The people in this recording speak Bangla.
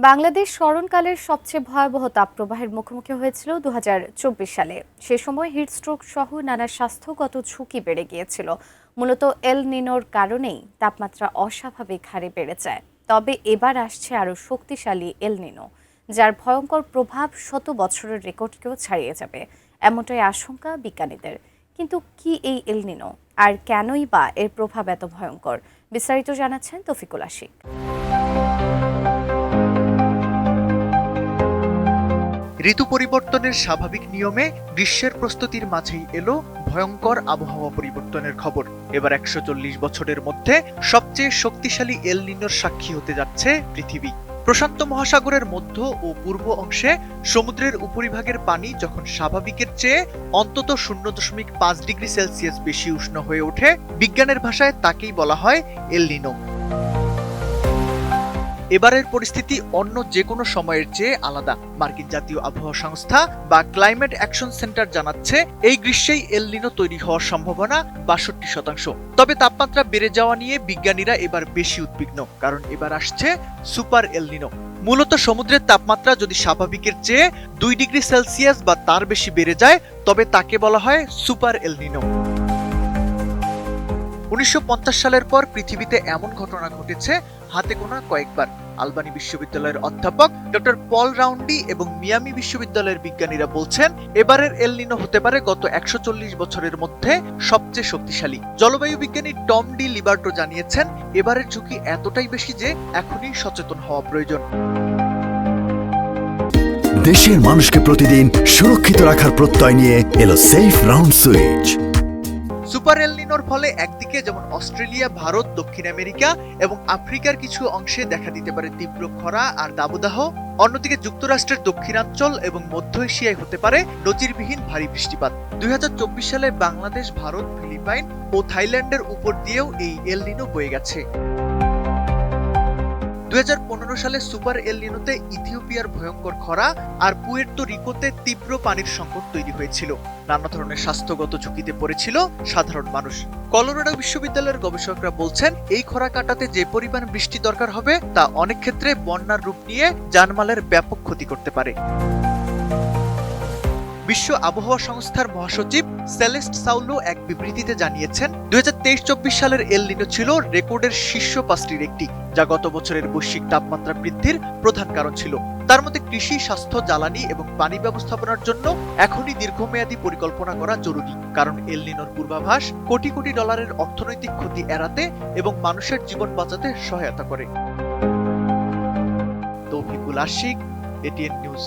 বাংলাদেশ স্মরণকালের সবচেয়ে ভয়াবহ তাপপ্রবাহের মুখোমুখি হয়েছিল ২০২৪ সালে। সে সময় হিটস্ট্রোক সহ নানা স্বাস্থ্যগত ঝুঁকি বেড়ে গিয়েছিল। মূলত এল নিনোর কারণেই তাপমাত্রা অস্বাভাবিক হারে বেড়ে যায়। তবে এবার আসছে আরও শক্তিশালী এল নিনো, যার ভয়ঙ্কর প্রভাব শত বছরের রেকর্ডকেও ছাড়িয়ে যাবে, এমনটাই আশঙ্কা বিজ্ঞানীদের। কিন্তু কি এই এল নিনো, আর কেনই বা এর প্রভাব এত ভয়ঙ্কর? বিস্তারিত জানাচ্ছেন তৌফিকুল আশিক। ঋতু পরিবর্তনের স্বাভাবিক নিয়মে গ্রীষ্মের প্রস্তুতির মাঝেই এলো ভয়ঙ্কর আবহাওয়া পরিবর্তনের খবর। এবার ১৪০ বছরের মধ্যে সবচেয়ে শক্তিশালী এল নিনোর সাক্ষী হতে যাচ্ছে পৃথিবী। প্রশান্ত মহাসাগরের মধ্য ও পূর্ব অংশে সমুদ্রের উপরিভাগের পানি যখন স্বাভাবিকের চেয়ে অন্তত ০.৫ ডিগ্রি সেলসিয়াস বেশি উষ্ণ হয়ে ওঠে, বিজ্ঞানের ভাষায় তাকেই বলা হয় এল নিনো। এবারের পরিস্থিতি অন্য যে কোনো সময়ের চেয়ে আলাদা। মার্কিন জাতীয় আবহাওয়া সংস্থা বা ক্লাইমেট অ্যাকশন সেন্টার জানাচ্ছে, এই গ্রীষ্মেই এল নিনো তৈরি হওয়ার সম্ভাবনা ৬২%। তবে তাপমাত্রা বেড়ে যাওয়া নিয়ে বিজ্ঞানীরা এবার বেশি উদ্বিগ্ন, কারণ এবার আসছে সুপার এল নিনো। মূলত সমুদ্রের তাপমাত্রা যদি স্বাভাবিকের চেয়ে ২ ডিগ্রি সেলসিয়াস বা তার বেশি বেড়ে যায়, তবে তাকে বলা হয় সুপার এল নিনো। ১৯৫০ সালের পর পৃথিবীতে এমন ঘটনা ঘটেছে হাতে গোনা কয়েকবার। আলবানি বিশ্ববিদ্যালয়ের অধ্যাপক ডক্টর পল রাউন্ডি এবং মিয়ামি বিশ্ববিদ্যালয়ের বিজ্ঞানীরা বলছেন, এবারের এল নিনো হতে পারে গত ১৪০ বছরের মধ্যে সবচেয়ে শক্তিশালী। জলবায়ু বিজ্ঞানী টম ডি লিবার্টো জানিয়েছেন, এবারের ঝুঁকি এতটাই বেশি যে এখনই সচেতন হওয়া প্রয়োজন। দেশের মানুষকে প্রতিদিন সুরক্ষিত রাখার প্রত্যয় নিয়ে এলো সেফ রাউন্ড সুইচ। সুপার এল নিনোর ফলে একদিকে যেমন অস্ট্রেলিয়া, ভারত, দক্ষিণ আমেরিকা এবং আফ্রিকার কিছু অংশে দেখা দিতে পারে তীব্র খরা আর দাবদাহ, অন্যদিকে যুক্তরাষ্ট্রের দক্ষিণাঞ্চল এবং মধ্য এশিয়ায় হতে পারে নজিরবিহীন ভারী বৃষ্টিপাত। ২০২৪ সালে বাংলাদেশ, ভারত, ফিলিপাইন ও থাইল্যান্ডের উপর দিয়েও এই এল নিনো বয়ে গেছে। ২০১৫ সালে সুপার এল নিনোতে ইথিওপিয়ার ভয়ঙ্কর খরা আর পুয়ের্তো রিকোতে তীব্র পানির সংকট তৈরি হয়েছিল। নানা ধরনের স্বাস্থ্যগত ঝুঁকিতে পড়েছিল সাধারণ মানুষ। কলোরাডো বিশ্ববিদ্যালয়ের গবেষকরা বলছেন, এই খরা কাটাতে যে পরিমাণ বৃষ্টি দরকার হবে তা অনেক ক্ষেত্রে বন্যার রূপ নিয়ে জানমালের ব্যাপক ক্ষতি করতে পারে। বিশ্ব আবহাওয়া সংস্থার মহাসচিব সেলেস্ট সাউলো এক বিবৃতিতে জানিয়েছেন, ২০২৩-২৪ সালের এল নিনো ছিল রেকর্ডের শীর্ষ ৫টির একটি, যা গত বছরের বৈশ্বিক তাপমাত্রা বৃদ্ধির প্রধান কারণ ছিল। তার মধ্যে কৃষি, স্বাস্থ্য, জ্বালানি এবং পানি ব্যবস্থাপনার জন্য এখনই দীর্ঘমেয়াদী পরিকল্পনা করা জরুরি, কারণ এল নিনোর পূর্বাভাস কোটি কোটি ডলারের অর্থনৈতিক ক্ষতি এড়াতে এবং মানুষের জীবন বাঁচাতে সহায়তা করে। Taufiqul Ashiq, ATN news.